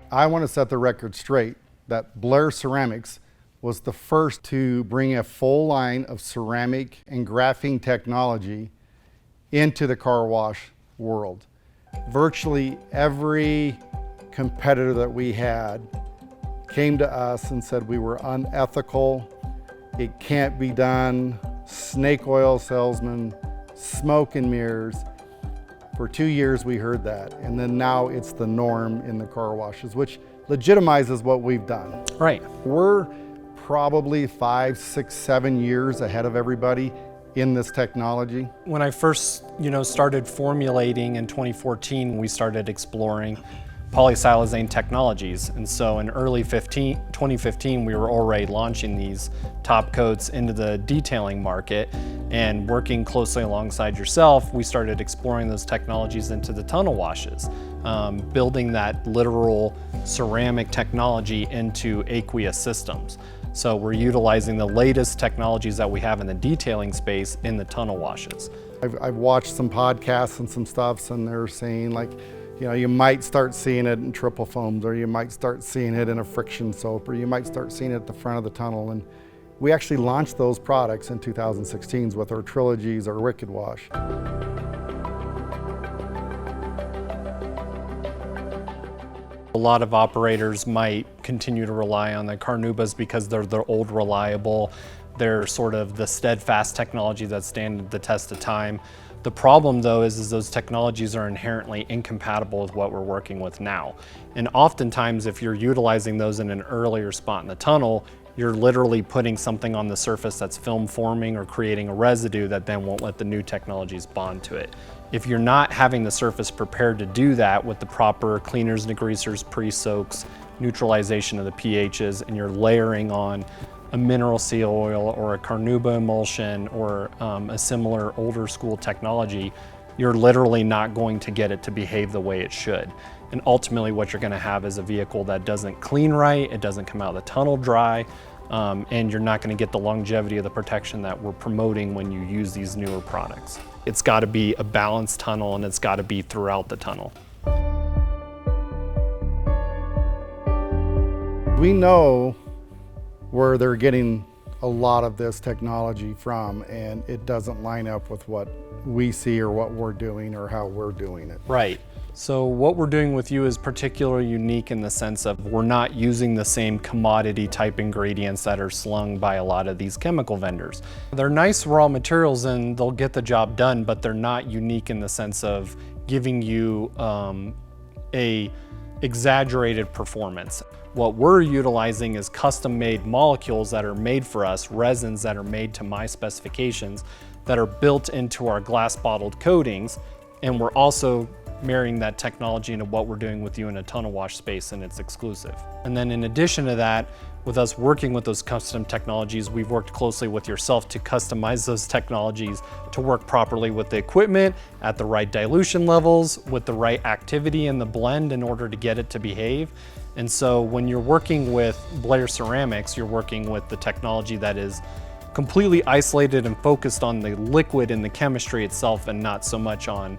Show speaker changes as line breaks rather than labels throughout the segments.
I want to set the record straight that Blair Ceramics was the first to bring a full line of ceramic and graphene technology into the car wash world. Virtually every competitor that we had came to us and said we were unethical, it can't be done, snake oil salesmen, smoke and mirrors. For 2 years we heard that, and then now it's the norm in the car washes, which legitimizes what we've done.
Right.
We're probably 5, 6, 7 years ahead of everybody in this technology.
When I first, started formulating in 2014, we started exploring polysilazane technologies. And so in early 2015, we were already launching these top coats into the detailing market, and working closely alongside yourself, we started exploring those technologies into the tunnel washes, building that literal ceramic technology into aqueous systems. So we're utilizing the latest technologies that we have in the detailing space in the tunnel washes.
I've watched some podcasts and some stuffs, and they're saying like, you might start seeing it in triple foams, or you might start seeing it in a friction soap, or you might start seeing it at the front of the tunnel. And we actually launched those products in 2016 with our trilogies, our Wicked Wash.
A lot of operators might continue to rely on the Carnubas because they're the old reliable. They're sort of the steadfast technology that stand the test of time. The problem though is those technologies are inherently incompatible with what we're working with now. And oftentimes if you're utilizing those in an earlier spot in the tunnel, you're literally putting something on the surface that's film forming or creating a residue that then won't let the new technologies bond to it. If you're not having the surface prepared to do that with the proper cleaners, degreasers, pre-soaks, neutralization of the pHs, and you're layering on a mineral seal oil or a Carnauba emulsion or a similar older school technology, you're literally not going to get it to behave the way it should. And ultimately what you're gonna have is a vehicle that doesn't clean right, it doesn't come out of the tunnel dry, and you're not gonna get the longevity of the protection that we're promoting when you use these newer products. It's gotta be a balanced tunnel, and it's gotta be throughout the tunnel.
We know where they're getting a lot of this technology from, and it doesn't line up with what we see or what we're doing or how we're doing it.
Right. So what we're doing with you is particularly unique in the sense of we're not using the same commodity type ingredients that are slung by a lot of these chemical vendors. They're nice raw materials and they'll get the job done, but they're not unique in the sense of giving you a exaggerated performance. What we're utilizing is custom-made molecules that are made for us, resins that are made to my specifications, that are built into our glass bottled coatings, and we're also marrying that technology into what we're doing with you in a tunnel wash space, and it's exclusive. And then in addition to that, with us working with those custom technologies, we've worked closely with yourself to customize those technologies to work properly with the equipment at the right dilution levels, with the right activity in the blend in order to get it to behave. And so when you're working with Blair Ceramics, you're working with the technology that is completely isolated and focused on the liquid and the chemistry itself, and not so much on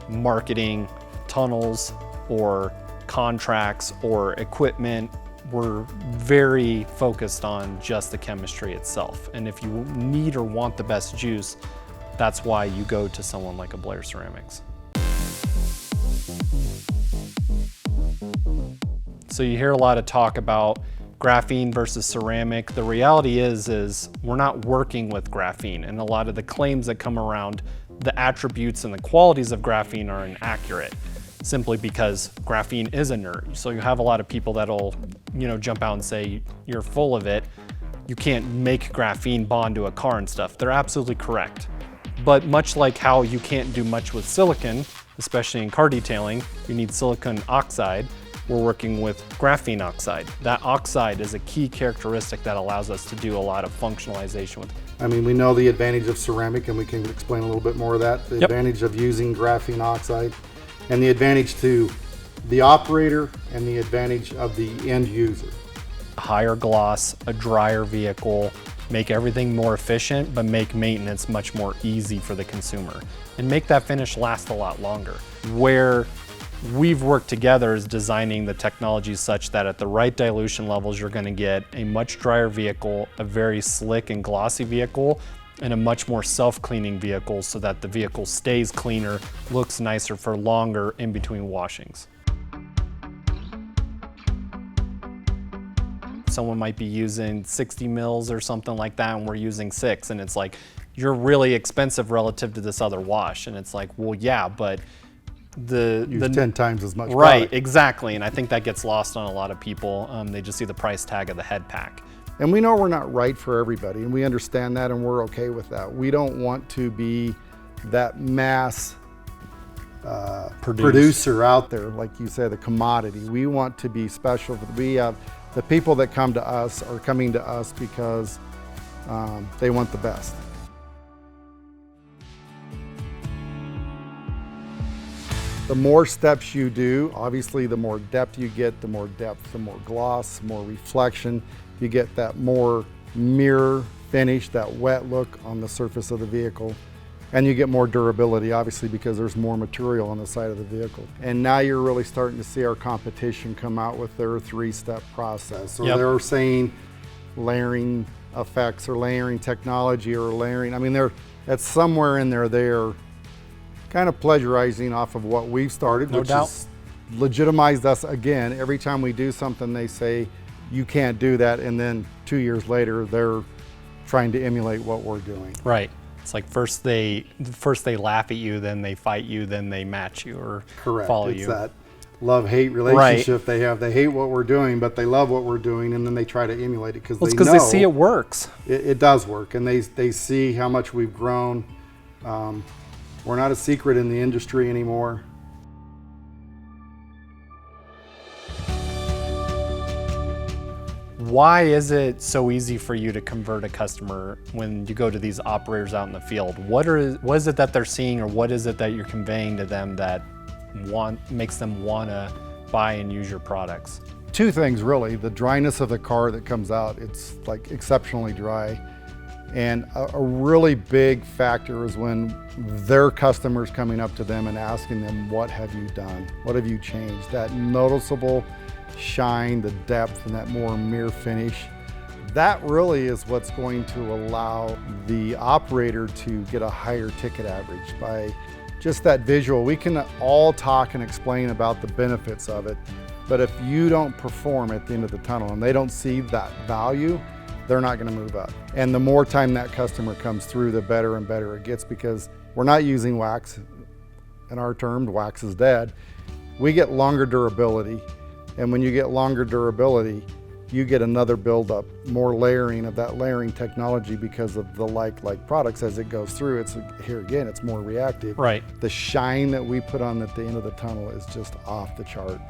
marketing, tunnels, or contracts, or equipment. We're very focused on just the chemistry itself. And if you need or want the best juice, that's why you go to someone like a Blair Ceramics. So you hear a lot of talk about graphene versus ceramic. The reality is we're not working with graphene, and a lot of the claims that come around the attributes and the qualities of graphene are inaccurate, simply because graphene is inert. So you have a lot of people that'll, jump out and say, you're full of it, you can't make graphene bond to a car and stuff. They're absolutely correct. But much like how you can't do much with silicon, especially in car detailing, you need silicon oxide, we're working with graphene oxide. That oxide is a key characteristic that allows us to do a lot of functionalization with it.
I mean, we know the advantage of ceramic, and we can explain a little bit more of that. The advantage of using graphene oxide, and the advantage to the operator, and the advantage of the end user.
A higher gloss, a drier vehicle, make everything more efficient, but make maintenance much more easy for the consumer, and make that finish last a lot longer. Where we've worked together as designing the technology such that at the right dilution levels, you're going to get a much drier vehicle, a very slick and glossy vehicle, and a much more self-cleaning vehicle so that the vehicle stays cleaner, looks nicer for longer in between washings. Someone might be using 60 mils or something like that, and we're using 6, and it's like, you're really expensive relative to this other wash. And it's like, well, yeah, but
Use 10 times as much
right,
product.
exactly. And I think that gets lost on a lot of people. They just see the price tag of the head pack.
And we know we're not right for everybody, and we understand that, and we're okay with that. We don't want to be that mass producer out there, like you said, the commodity. We want to be special. We have the people that come to us are coming to us because they want the best. The more steps you do, obviously the more depth you get, the more depth, the more gloss, more reflection. You get that more mirror finish, that wet look on the surface of the vehicle. And you get more durability, obviously, because there's more material on the side of the vehicle. And now you're really starting to see our competition come out with their 3-step process. Or they're saying layering effects or layering technology or layering, I mean, that's somewhere in there they're kind of plagiarizing off of what we've started, which has legitimized us again. Every time we do something, they say, you can't do that. And then 2 years later, they're trying to emulate what we're doing.
Right. It's like first they laugh at you, then they fight you, then they match you or follow you.
It's that love-hate relationship they have. They hate what we're doing, but they love what we're doing, and then they try to emulate it because
they see it works.
It does work, and they see how much we've grown. We're not a secret in the industry anymore.
Why is it so easy for you to convert a customer when you go to these operators out in the field? What is it that they're seeing, or what is it that you're conveying to them that makes them want to buy and use your products?
2 things really. The dryness of the car that comes out, it's like exceptionally dry. And a really big factor is when their customers coming up to them and asking them, what have you done? What have you changed? That noticeable shine, the depth, and that more mirror finish. That really is what's going to allow the operator to get a higher ticket average by just that visual. We can all talk and explain about the benefits of it, but if you don't perform at the end of the tunnel and they don't see that value, they're not going to move up. And the more time that customer comes through, the better and better it gets, because we're not using wax. In our terms, wax is dead. We get longer durability. And when you get longer durability, you get another buildup, more layering of that layering technology because of the like products as it goes through. It's here again, it's more reactive.
Right.
The shine that we put on at the end of the tunnel is just off the chart.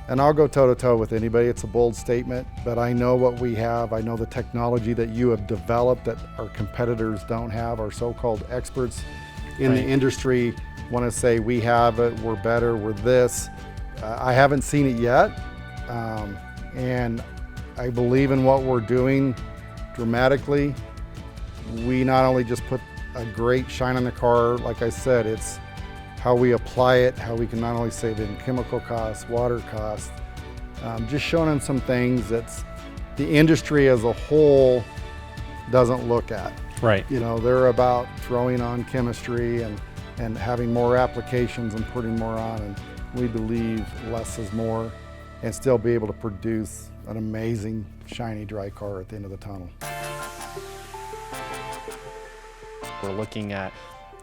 And I'll go toe to toe with anybody. It's a bold statement, but I know what we have. I know the technology that you have developed that our competitors don't have. Our so-called experts in the industry want to say we have it, we're better, we're this. I haven't seen it yet. And I believe in what we're doing dramatically. We not only just put a great shine on the car, like I said, it's how we apply it, how we can not only save in chemical costs, water costs, just showing them some things that the industry as a whole doesn't look at.
Right.
You know, they're about throwing on chemistry and having more applications and putting more on, and we believe less is more, and still be able to produce an amazing, shiny, dry car at the end of the tunnel.
We're looking at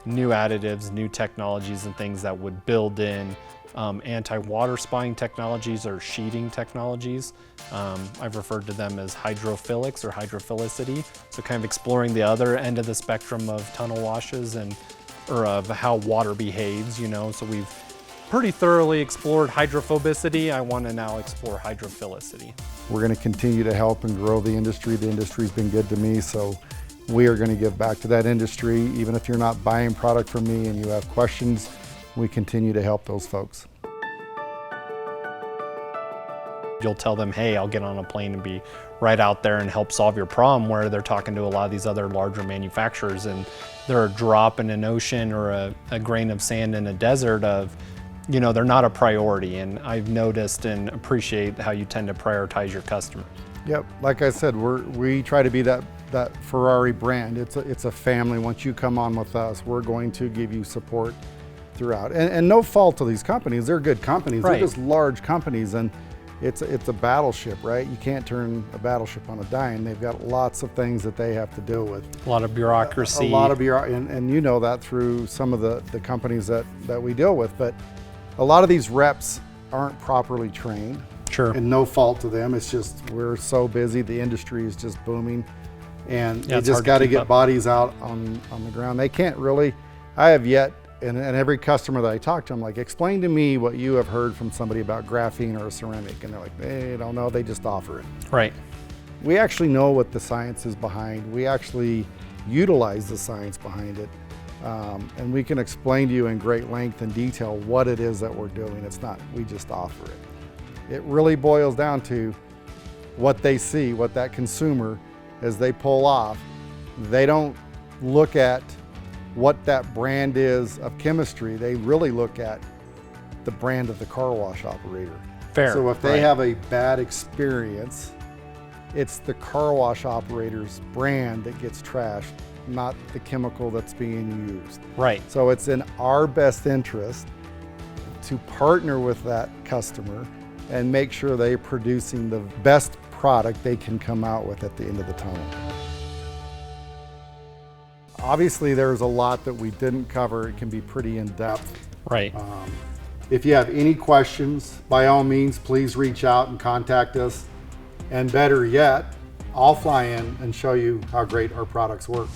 new additives, new technologies, and things that would build in anti-water spying technologies or sheeting technologies. I've referred to them as hydrophilics or hydrophilicity. So kind of exploring the other end of the spectrum of tunnel washes or of how water behaves, you know. So we've pretty thoroughly explored hydrophobicity. I want to now explore hydrophilicity.
We're going to continue to help and grow the industry. The industry's been good to me, so we are going to give back to that industry. Even if you're not buying product from me and you have questions, we continue to help those folks.
You'll tell them, hey, I'll get on a plane and be right out there and help solve your problem, where they're talking to a lot of these other larger manufacturers and they're a drop in an ocean or a grain of sand in a desert of, they're not a priority. And I've noticed and appreciate how you tend to prioritize your customer.
Yep, like I said, we try to be that Ferrari brand. It's a family. Once you come on with us, we're going to give you support throughout. And no fault to these companies. They're good companies.
Right.
They're just large companies, and it's a battleship, right? You can't turn a battleship on a dime. They've got lots of things that they have to deal with.
A lot of bureaucracy.
A lot of bureaucracy, and you know that through some of the companies that we deal with. But a lot of these reps aren't properly trained.
Sure.
And no fault to them. It's just we're so busy. The industry is just booming, and
Yeah,
you
it's
just
hard to
got to
keep
get
up.
bodies out on the ground. They can't really. I have yet, and every customer that I talk to, I'm like, explain to me what you have heard from somebody about graphene or a ceramic, and they're like, they don't know. They just offer it.
Right.
We actually know what the science is behind. We actually utilize the science behind it. And we can explain to you in great length and detail what it is that we're doing. It's not, we just offer it. It really boils down to what they see, what that consumer, as they pull off, they don't look at what that brand is of chemistry. They really look at the brand of the car wash operator.
Fair.
So if they
right.
have a bad experience, it's the car wash operator's brand that gets trashed, not the chemical that's being used.
Right.
So it's in our best interest to partner with that customer and make sure they're producing the best product they can come out with at the end of the tunnel. Obviously, there's a lot that we didn't cover. It can be pretty in-depth.
Right.
If you have any questions, by all means, please reach out and contact us. And better yet, I'll fly in and show you how great our products work.